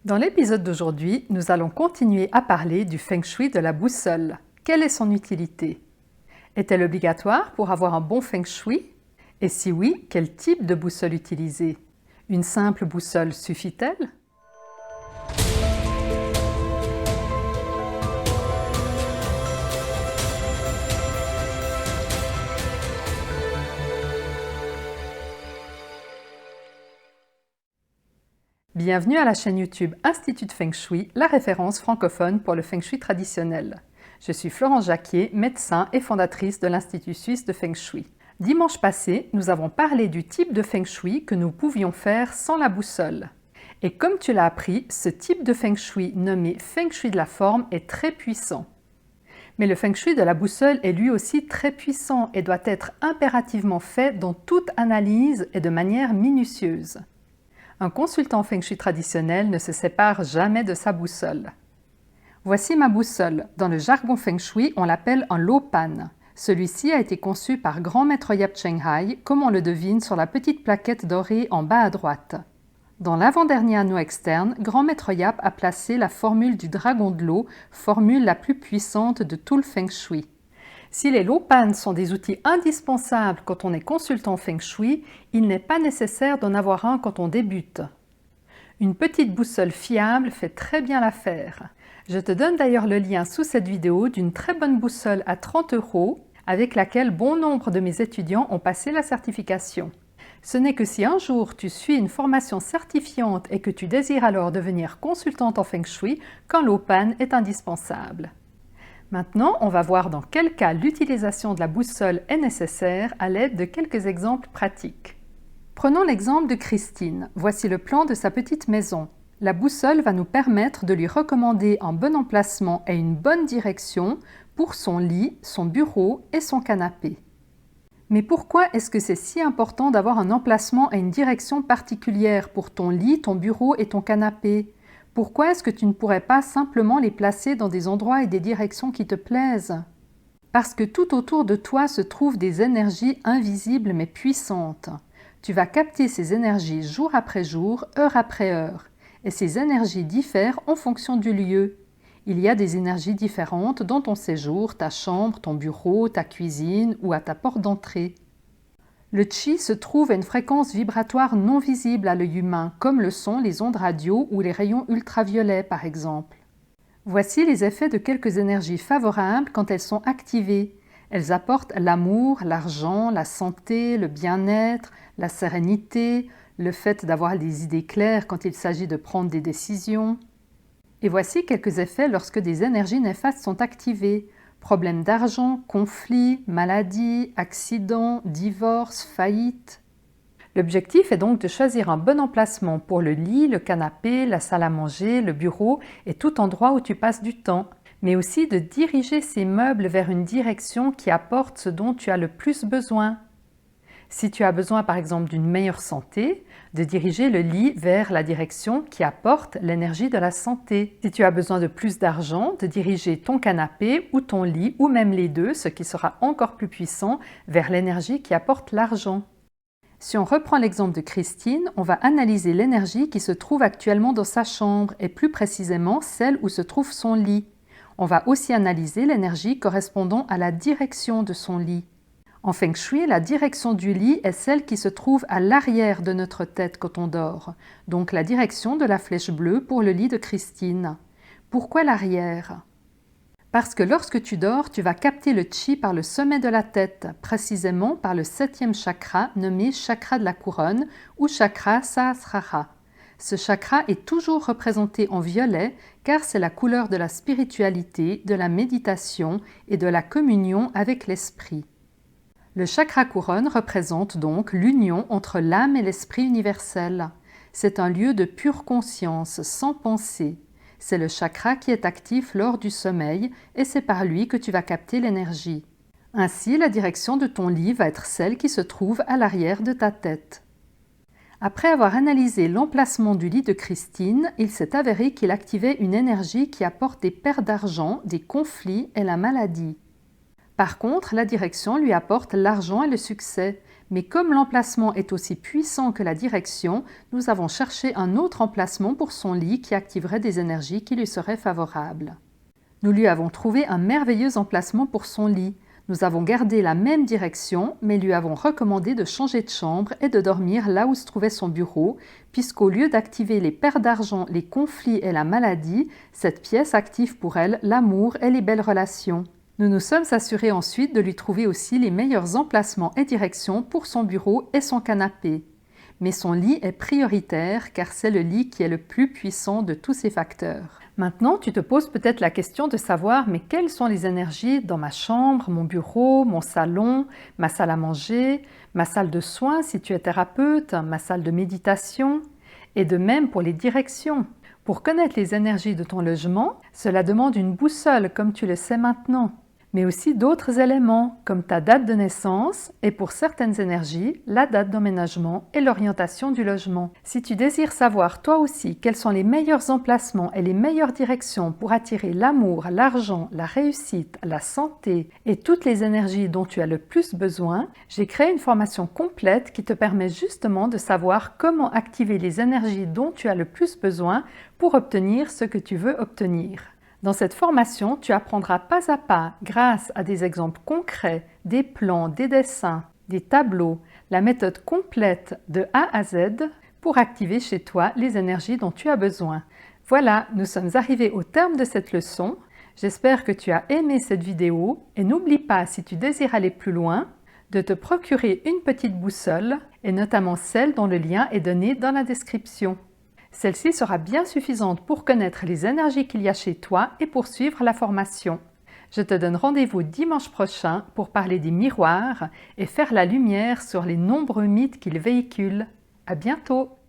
Dans l'épisode d'aujourd'hui, nous allons continuer à parler du feng shui de la boussole. Quelle est son utilité? Est-elle obligatoire pour avoir un bon feng shui? Et si oui, quel type de boussole utiliser? Une simple boussole suffit-elle? Bienvenue à la chaîne YouTube Institut de Feng Shui, la référence francophone pour le Feng Shui traditionnel. Je suis Florence Jacquier, médecin et fondatrice de l'Institut suisse de Feng Shui. Dimanche passé, nous avons parlé du type de Feng Shui que nous pouvions faire sans la boussole. Et comme tu l'as appris, ce type de Feng Shui nommé Feng Shui de la forme est très puissant. Mais le Feng Shui de la boussole est lui aussi très puissant et doit être impérativement fait dans toute analyse et de manière minutieuse. Un consultant Feng Shui traditionnel ne se sépare jamais de sa boussole. Voici ma boussole. Dans le jargon Feng Shui, on l'appelle un Lo Pan. Celui-ci a été conçu par Grand Maître Yap Cheng Hai, comme on le devine sur la petite plaquette dorée en bas à droite. Dans l'avant-dernier anneau externe, Grand Maître Yap a placé la formule du dragon de l'eau, formule la plus puissante de tout le Feng Shui. Si les Lo Pan sont des outils indispensables quand on est consultant Feng Shui, il n'est pas nécessaire d'en avoir un quand on débute. Une petite boussole fiable fait très bien l'affaire. Je te donne d'ailleurs le lien sous cette vidéo d'une très bonne boussole à 30 € avec laquelle bon nombre de mes étudiants ont passé la certification. Ce n'est que si un jour tu suis une formation certifiante et que tu désires alors devenir consultante en Feng Shui qu'un Lo Pan est indispensable. Maintenant, on va voir dans quel cas l'utilisation de la boussole est nécessaire à l'aide de quelques exemples pratiques. Prenons l'exemple de Christine. Voici le plan de sa petite maison. La boussole va nous permettre de lui recommander un bon emplacement et une bonne direction pour son lit, son bureau et son canapé. Mais pourquoi est-ce que c'est si important d'avoir un emplacement et une direction particulière pour ton lit, ton bureau et ton canapé? Pourquoi est-ce que tu ne pourrais pas simplement les placer dans des endroits et des directions qui te plaisent? Parce que tout autour de toi se trouvent des énergies invisibles mais puissantes. Tu vas capter ces énergies jour après jour, heure après heure. Et ces énergies diffèrent en fonction du lieu. Il y a des énergies différentes dans ton séjour, ta chambre, ton bureau, ta cuisine ou à ta porte d'entrée. Le Qi se trouve à une fréquence vibratoire non visible à l'œil humain, comme le sont les ondes radio ou les rayons ultraviolets par exemple. Voici les effets de quelques énergies favorables quand elles sont activées. Elles apportent l'amour, l'argent, la santé, le bien-être, la sérénité, le fait d'avoir des idées claires quand il s'agit de prendre des décisions. Et voici quelques effets lorsque des énergies néfastes sont activées. Problèmes d'argent, conflits, maladies, accidents, divorce, faillite. L'objectif est donc de choisir un bon emplacement pour le lit, le canapé, la salle à manger, le bureau et tout endroit où tu passes du temps, mais aussi de diriger ces meubles vers une direction qui apporte ce dont tu as le plus besoin. Si tu as besoin par exemple d'une meilleure santé, de diriger le lit vers la direction qui apporte l'énergie de la santé. Si tu as besoin de plus d'argent, de diriger ton canapé ou ton lit ou même les deux, ce qui sera encore plus puissant, vers l'énergie qui apporte l'argent. Si on reprend l'exemple de Christine, on va analyser l'énergie qui se trouve actuellement dans sa chambre et plus précisément celle où se trouve son lit. On va aussi analyser l'énergie correspondant à la direction de son lit. En Feng Shui, la direction du lit est celle qui se trouve à l'arrière de notre tête quand on dort, donc la direction de la flèche bleue pour le lit de Christine. Pourquoi l'arrière? Parce que lorsque tu dors, tu vas capter le Qi par le sommet de la tête, précisément par le 7e chakra nommé chakra de la couronne ou chakra Sahasrara. Ce chakra est toujours représenté en violet car c'est la couleur de la spiritualité, de la méditation et de la communion avec l'esprit. Le chakra couronne représente donc l'union entre l'âme et l'esprit universel. C'est un lieu de pure conscience, sans pensée. C'est le chakra qui est actif lors du sommeil et c'est par lui que tu vas capter l'énergie. Ainsi, la direction de ton lit va être celle qui se trouve à l'arrière de ta tête. Après avoir analysé l'emplacement du lit de Christine, il s'est avéré qu'il activait une énergie qui apporte des pertes d'argent, des conflits et la maladie. Par contre, la direction lui apporte l'argent et le succès, Mais comme l'emplacement est aussi puissant que la direction, nous avons cherché un autre emplacement pour son lit qui activerait des énergies qui lui seraient favorables. Nous lui avons trouvé un merveilleux emplacement pour son lit. Nous avons gardé la même direction, mais lui avons recommandé de changer de chambre et de dormir là où se trouvait son bureau, puisqu'au lieu d'activer les pertes d'argent, les conflits et la maladie, cette pièce active pour elle l'amour et les belles relations. Nous nous sommes assurés ensuite de lui trouver aussi les meilleurs emplacements et directions pour son bureau et son canapé. Mais son lit est prioritaire car c'est le lit qui est le plus puissant de tous ces facteurs. Maintenant, tu te poses peut-être la question de savoir mais quelles sont les énergies dans ma chambre, mon bureau, mon salon, ma salle à manger, ma salle de soins si tu es thérapeute, ma salle de méditation, et de même pour les directions. Pour connaître les énergies de ton logement, cela demande une boussole comme tu le sais maintenant, mais aussi d'autres éléments comme ta date de naissance et pour certaines énergies, la date d'emménagement et l'orientation du logement. Si tu désires savoir toi aussi quels sont les meilleurs emplacements et les meilleures directions pour attirer l'amour, l'argent, la réussite, la santé et toutes les énergies dont tu as le plus besoin, j'ai créé une formation complète qui te permet justement de savoir comment activer les énergies dont tu as le plus besoin pour obtenir ce que tu veux obtenir. Dans cette formation, tu apprendras pas à pas, grâce à des exemples concrets, des plans, des dessins, des tableaux, la méthode complète de A à Z pour activer chez toi les énergies dont tu as besoin. Voilà, nous sommes arrivés au terme de cette leçon. J'espère que tu as aimé cette vidéo et n'oublie pas, si tu désires aller plus loin, de te procurer une petite boussole et notamment celle dont le lien est donné dans la description. Celle-ci sera bien suffisante pour connaître les énergies qu'il y a chez toi et poursuivre la formation. Je te donne rendez-vous dimanche prochain pour parler des miroirs et faire la lumière sur les nombreux mythes qu'ils véhiculent. À bientôt!